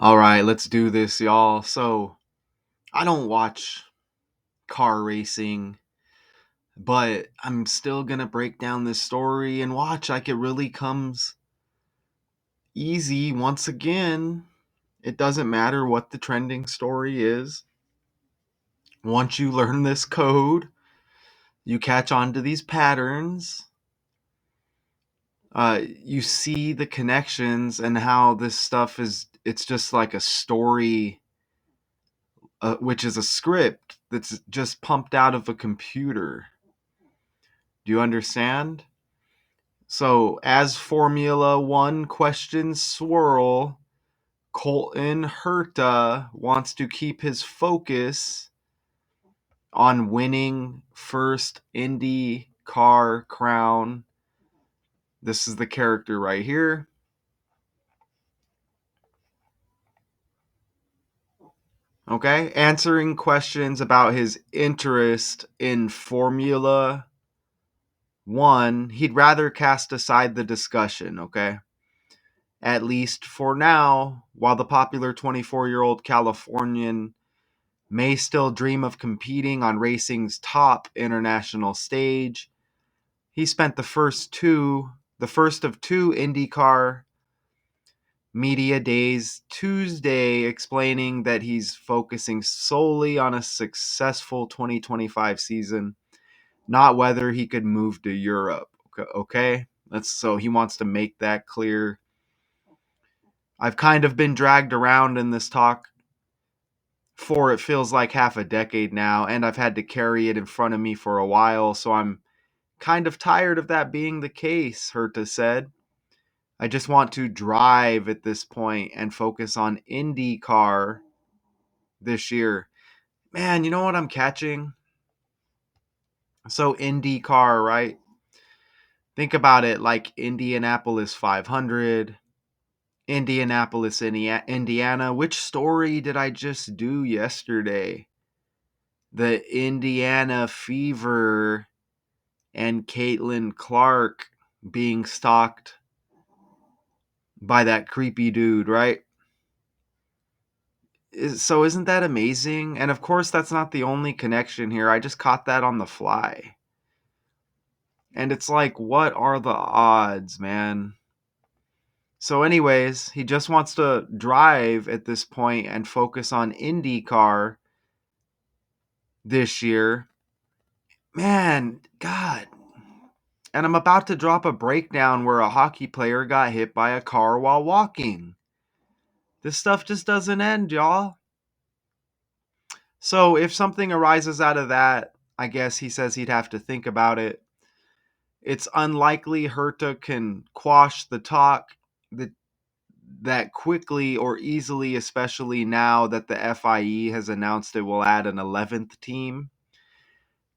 All right, let's do this, y'all. So, I don't watch car racing, but I'm still going to break down this story and watch like it really comes easy once again. It doesn't matter what the trending story is. Once you learn this code, you catch on to these patterns. You see the connections and how this stuff it's just like a story, which is a script that's just pumped out of a computer. Do you understand? So, as Formula One questions swirl, Colton Herta wants to keep his focus on winning first IndyCar crown. This is the character right here. Okay, answering questions about his interest in Formula One. He'd rather cast aside the discussion, okay? At least for now, while the popular 24-year-old Californian may still dream of competing on racing's top international stage, he spent the first of two IndyCar media days Tuesday explaining that he's focusing solely on a successful 2025 season, not whether he could move to Europe. Okay? So he wants to make that clear. I've kind of been dragged around in this talk for it feels like half a decade now, and I've had to carry it in front of me for a while, so I'm kind of tired of that being the case, Herta said. I just want to drive at this point and focus on IndyCar this year. Man, you know what I'm catching? So, IndyCar, right? Think about it like Indianapolis 500, Indianapolis, Indiana. Which story did I just do yesterday? The Indiana Fever and Caitlin Clark being stalked by that creepy dude, right? So isn't that amazing? And of course, that's not the only connection here. I just caught that on the fly. And it's like, what are the odds, man? So, anyways, he just wants to drive at this point and focus on IndyCar this year. Man, God. And I'm about to drop a breakdown where a hockey player got hit by a car while walking. This stuff just doesn't end, y'all. So if something arises out of that, I guess he says he'd have to think about it. It's unlikely Herta can quash the talk that quickly or easily, especially now that the FIE has announced it will add an 11th team,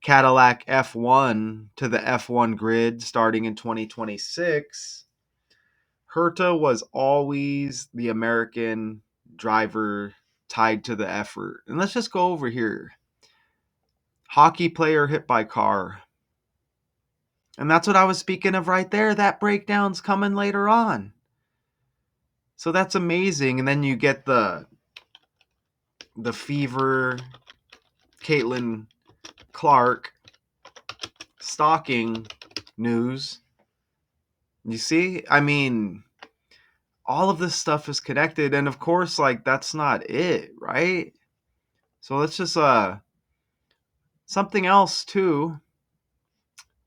Cadillac F1, to the F1 grid starting in 2026. Herta was always the American driver tied to the effort. And let's just go over here. Hockey player hit by car. And that's what I was speaking of right there. That breakdown's coming later on. So that's amazing. And then you get the Fever, Caitlin Clark stalking news. You see? I mean, all of this stuff is connected. And of course, like, that's not it, right? So let's just something else too.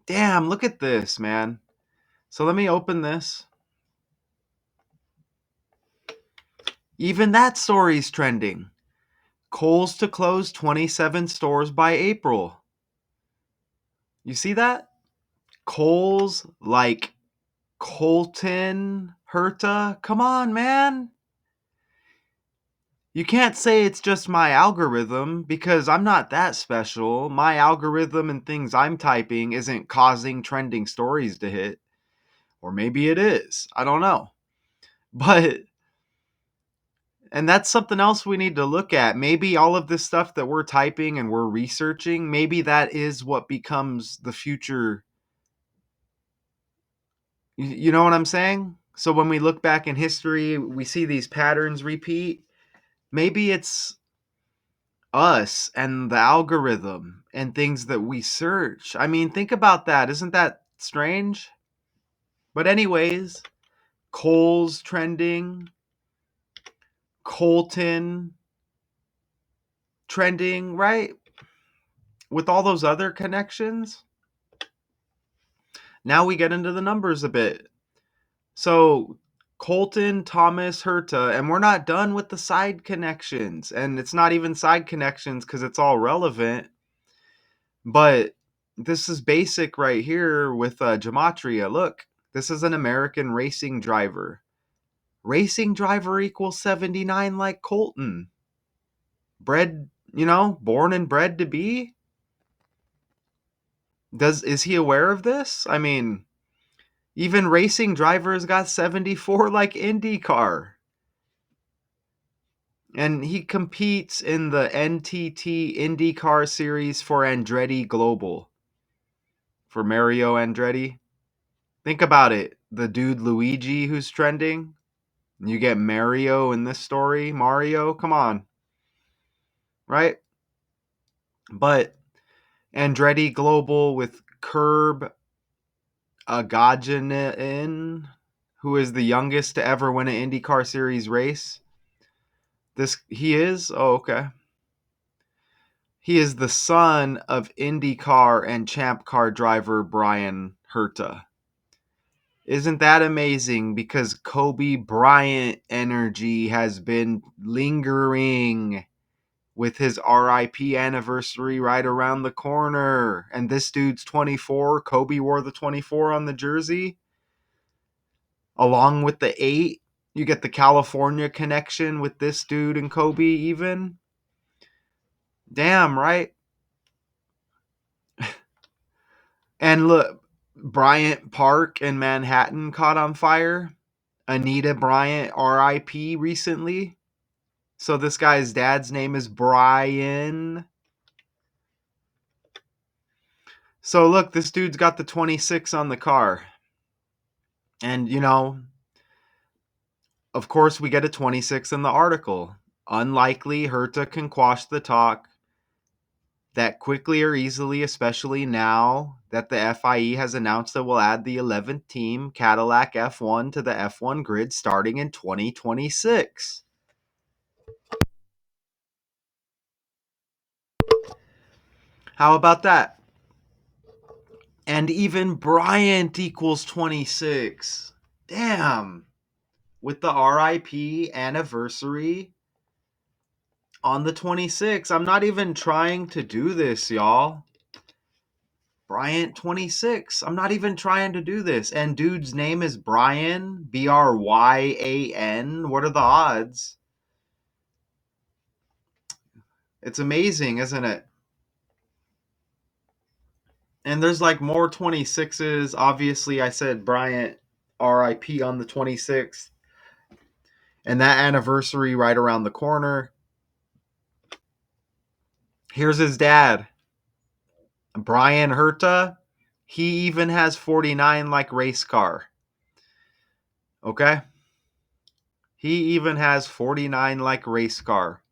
Damn, look at this, man. So let me open this. Even that story's trending. Kohl's to close 27 stores by April. You see that? Kohl's, like Colton Herta. Come on, man. You can't say it's just my algorithm because I'm not that special. My algorithm and things I'm typing isn't causing trending stories to hit. Or maybe it is. I don't know. But, and that's something else we need to look at. Maybe all of this stuff that we're typing and we're researching, maybe that is what becomes the future. You know what I'm saying? So when we look back in history, we see these patterns repeat. Maybe it's us and the algorithm and things that we search. I mean, think about that. Isn't that strange? But anyways, Cole's trending, Colton trending, right? With all those other connections. Now we get into the numbers a bit. So Colton, Thomas, Herta, and we're not done with the side connections. And it's not even side connections because it's all relevant. But this is basic right here with gematria. Look, this is an American racing driver. Racing driver equals 79 like Colton. Bred, born and bred to be? Is he aware of this? I mean, even racing drivers got 74 like IndyCar. And he competes in the NTT IndyCar series for Andretti Global. For Mario Andretti. Think about it. The dude Luigi who's trending. You get Mario in this story. Mario, come on. Right? But Andretti Global with Curb Agajanian, who is the youngest to ever win an IndyCar series race. He is? Oh, okay. He is the son of IndyCar and Champ Car driver Brian Herta. Isn't that amazing? Because Kobe Bryant energy has been lingering with his RIP anniversary right around the corner. And this dude's 24. Kobe wore the 24 on the jersey. Along with the 8. You get the California connection with this dude and Kobe even. Damn, right? And look, Bryant Park in Manhattan caught on fire. Anita Bryant RIP recently. So this guy's dad's name is Brian. So look, this dude's got the 26 on the car. And of course we get a 26 in the article. Unlikely Herta can quash the talk that quickly or easily, especially now that the FIE has announced that we'll add the 11th team, Cadillac F1, to the F1 grid starting in 2026. How about that? And even Bryant equals 26. Damn. With the RIP anniversary on the 26th. I'm not even trying to do this, y'all. Bryant 26. I'm not even trying to do this. And dude's name is Brian, Bryan. What are the odds? It's amazing, isn't it? And there's like more 26s. Obviously, I said Bryant RIP on the 26th. And that anniversary right around the corner. Here's his dad, Brian Herta. He even has 49 like race car. Okay? He even has 49 like race car.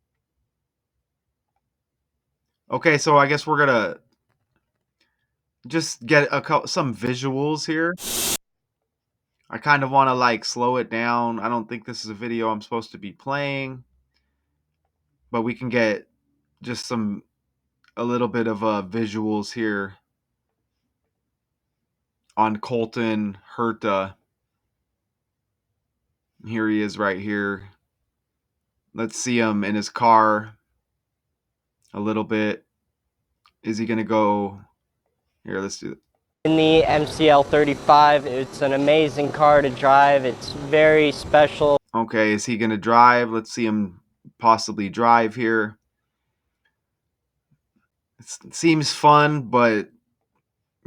Okay, so I guess we're going to just get some visuals here. I kind of want to like slow it down. I don't think this is a video I'm supposed to be playing. But we can get just a little bit of visuals here on Colton Herta. Here he is right here. Let's see him in his car a little bit. Is he going to go? Here, let's do it. In the MCL 35, it's an amazing car to drive. It's very special. Okay, is he going to drive? Let's see him possibly drive here. It seems fun, but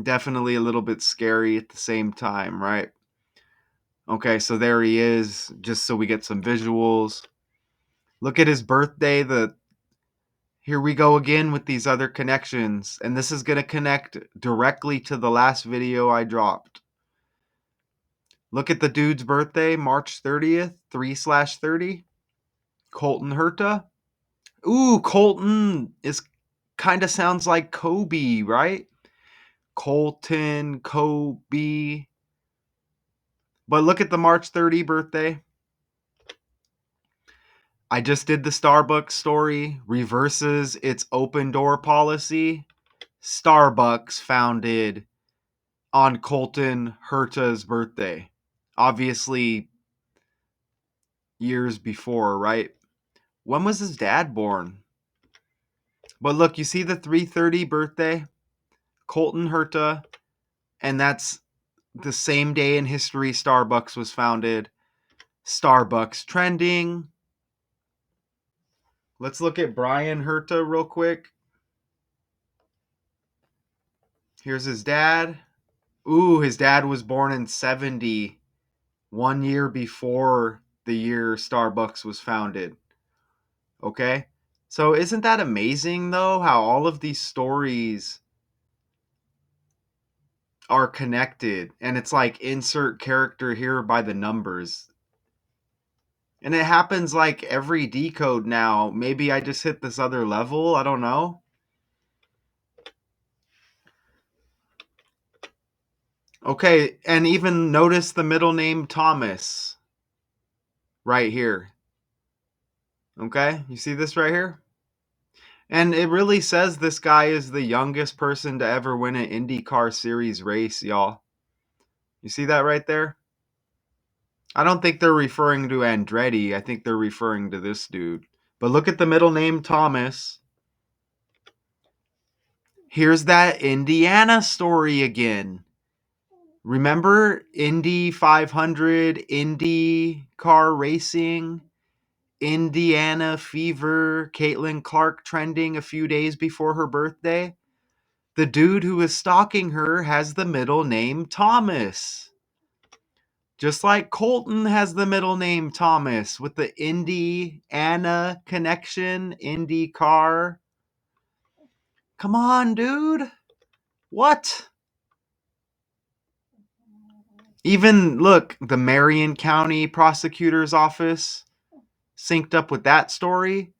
definitely a little bit scary at the same time, right? Okay, so there he is, just so we get some visuals. Look at his birthday. Here we go again with these other connections, and this is going to connect directly to the last video I dropped. Look at the dude's birthday, March 30th, 3/30. Colton Herta. Ooh, Colton is kind of sounds like Kobe, right? Colton, Kobe. But look at the March 30 birthday. I just did the Starbucks story, reverses its open door policy. Starbucks founded on Colton Herta's birthday. Obviously, years before, right? When was his dad born? But look, you see the 330 birthday? Colton Herta, and that's the same day in history Starbucks was founded. Starbucks trending. Let's look at Brian Herta real quick. Here's his dad. Ooh, his dad was born in 70, 1 year before the year Starbucks was founded. Okay? So isn't that amazing though how all of these stories are connected and it's like insert character here by the numbers. And it happens like every decode now. Maybe I just hit this other level, I don't know. Okay, and even notice the middle name Thomas right here. Okay? You see this right here? And it really says this guy is the youngest person to ever win an IndyCar series race, y'all. You see that right there? I don't think they're referring to Andretti. I think they're referring to this dude. But look at the middle name Thomas. Here's that Indiana story again. Remember Indy 500, Indy car racing, Indiana fever, Caitlin Clark trending a few days before her birthday? The dude who is stalking her has the middle name Thomas. Just like Colton has the middle name Thomas with the Indiana connection, IndyCar. Come on, dude. What? Even look, the Marion County Prosecutor's Office synced up with that story.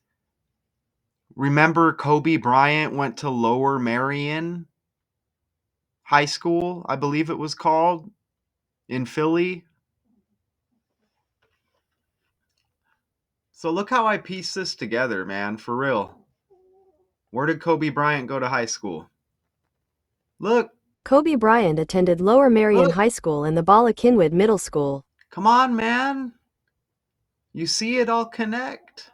Remember, Kobe Bryant went to Lower Marion High School, I believe it was called, in Philly. So look how I piece this together, man, for real. Where did Kobe Bryant go to high school? Look, Kobe Bryant attended Lower Marion look, High School and the Bala Cynwyd Middle School. come on, man. You see it all connect.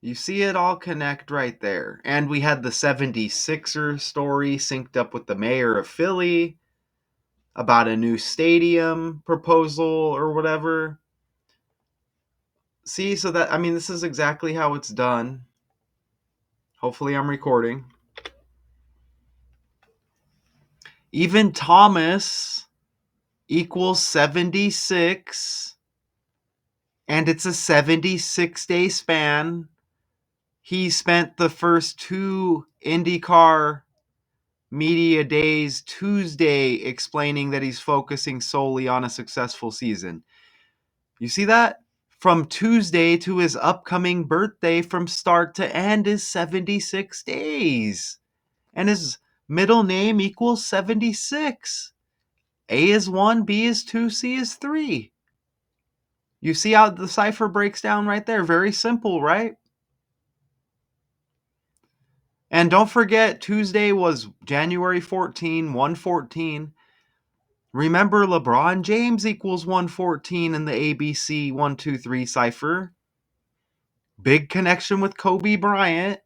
You see it all connect right there. And we had the 76er story synced up with the mayor of Philly about a new stadium proposal or whatever. See, so that, I mean, this is exactly how it's done. Hopefully, I'm recording. Even Thomas equals 76, and it's a 76-day span. He spent the first two IndyCar media days Tuesday explaining that he's focusing solely on a successful season. You see that? From Tuesday to his upcoming birthday, from start to end, is 76 days. And his middle name equals 76. A is 1, B is 2, C is 3. You see how the cipher breaks down right there? Very simple, right? And don't forget, Tuesday was January 14, 114. Remember, LeBron James equals 114 in the ABC 123 cipher. Big connection with Kobe Bryant.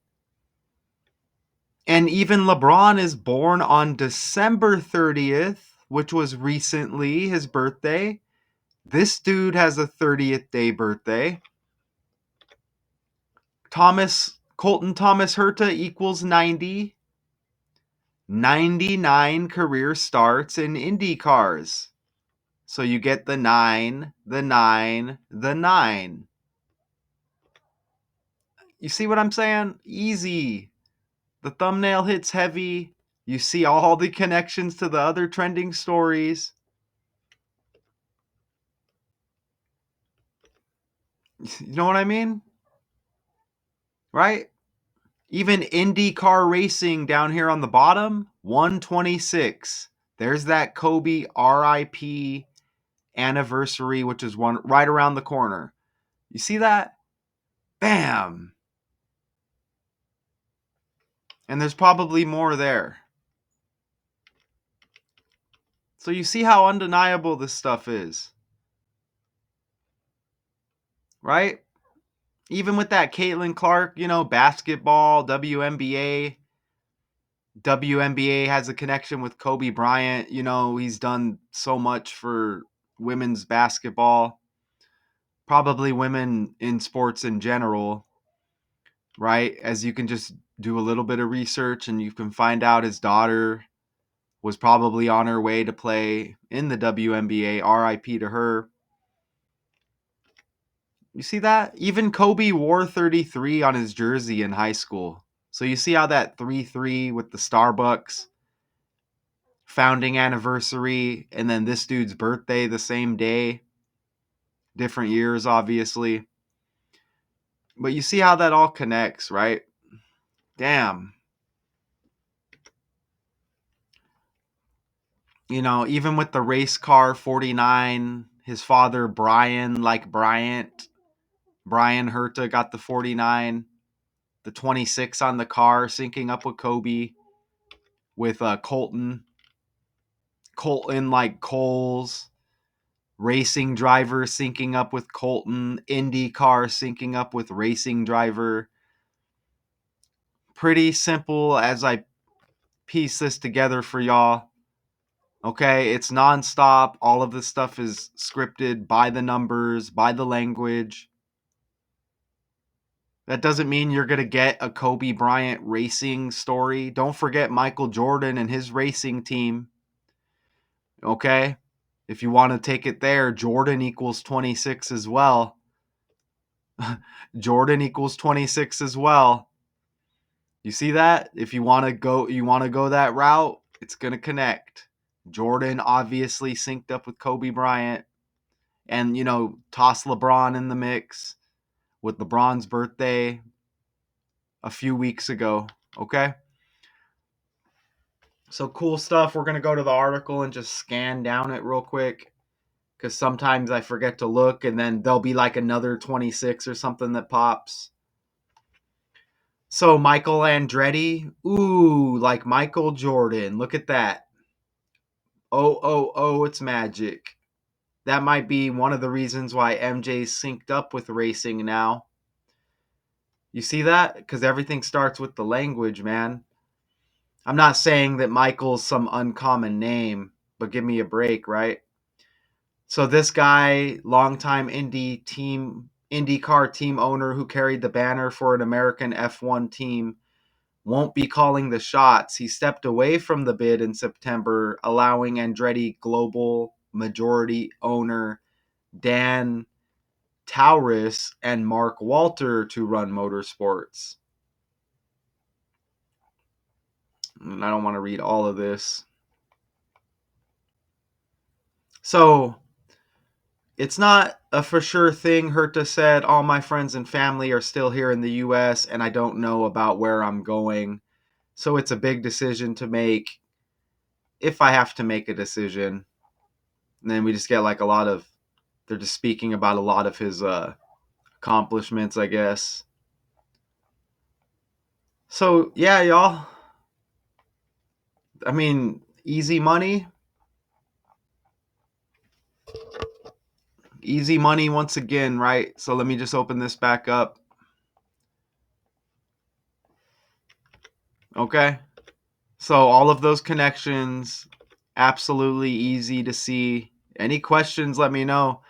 And even LeBron is born on December 30th, which was recently his birthday. This dude has a 30th day birthday. Colton Thomas Herta equals 90. 99 career starts in Indy cars. So you get the 9, the 9, the 9. You see what I'm saying? Easy. The thumbnail hits heavy. You see all the connections to the other trending stories. You know what I mean? Right? Even IndyCar racing down here on the bottom, 126. There's that Kobe RIP anniversary, which is one right around the corner. You see that? Bam. And there's probably more there. So you see how undeniable this stuff is. Right? Even with that Caitlin Clark, basketball, WNBA. WNBA has a connection with Kobe Bryant. He's done so much for women's basketball, probably women in sports in general, right? As you can just do a little bit of research and you can find out his daughter was probably on her way to play in the WNBA. RIP to her. You see that? Even Kobe wore 33 on his jersey in high school. So you see how that 3-3 with the Starbucks founding anniversary and then this dude's birthday the same day. Different years, obviously. But you see how that all connects, right? Damn. Even with the race car 49, his father, Brian, like Bryant, Brian Herta got the 49, the 26 on the car, syncing up with Kobe, with Colton like Coles, racing driver syncing up with Colton, IndyCar syncing up with racing driver. Pretty simple as I piece this together for y'all. Okay, it's nonstop. All of this stuff is scripted by the numbers, by the language. That doesn't mean you're going to get a Kobe Bryant racing story. Don't forget Michael Jordan and his racing team. Okay? If you want to take it there, Jordan equals 26 as well. Jordan equals 26 as well. You see that? If you want to go that route, it's going to connect. Jordan obviously synced up with Kobe Bryant and toss LeBron in the mix with LeBron's birthday a few weeks ago, okay? So cool stuff. We're going to go to the article and just scan down it real quick cuz sometimes I forget to look and then there'll be like another 26 or something that pops. So Michael Andretti, ooh, like Michael Jordan. Look at that. Oh, oh, oh, it's magic. That might be one of the reasons why MJ's synced up with racing now. You see that? Because everything starts with the language, man. I'm not saying that Michael's some uncommon name, but give me a break, right? So this guy, longtime IndyCar team owner who carried the banner for an American F1 team, won't be calling the shots. He stepped away from the bid in September, allowing Andretti global majority owner Dan Taurus and Mark Walter to run motorsports. And I don't want to read all of this. So it's not a for sure thing. Herta said, all my friends and family are still here in the US and I don't know about where I'm going. So it's a big decision to make if I have to make a decision. And then we just get like they're just speaking about a lot of his accomplishments, I guess. So yeah, y'all. I mean, easy money. Easy money once again, right? So let me just open this back up. Okay. So all of those connections, absolutely easy to see. Any questions, let me know.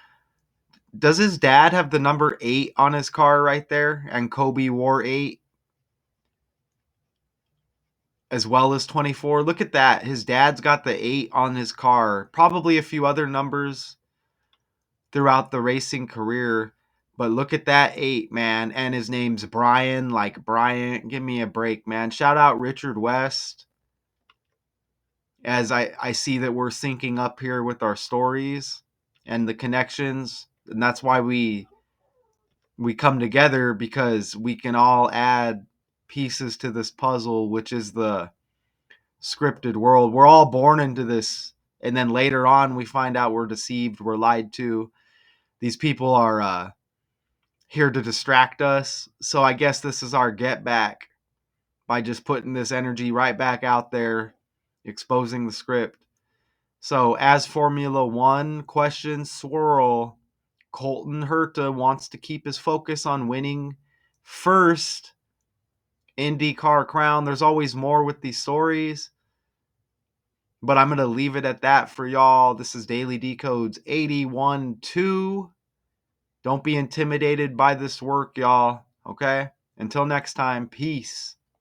Does his dad have the number 8 on his car right there? And Kobe wore 8 as well as 24. Look at that. His dad's got the 8 on his car. Probably a few other numbers throughout the racing career. But look at that 8, man. And his name's Brian, like Bryant. Give me a break, man. Shout out Richard West. As I see that we're syncing up here with our stories and the connections. And that's why we we come together because we can all add pieces to this puzzle, which is the scripted world. We're all born into this, and then later on we find out we're deceived, we're lied to. These people are here to distract us. So I guess this is our get back by just putting this energy right back out there, exposing the script. So as Formula One questions swirl, Colton Herta wants to keep his focus on winning first IndyCar crown. There's always more with these stories, but I'm going to leave it at that for y'all. This is Daily Decodes 81-2. Don't be intimidated by this work, y'all. Okay? Until next time, peace.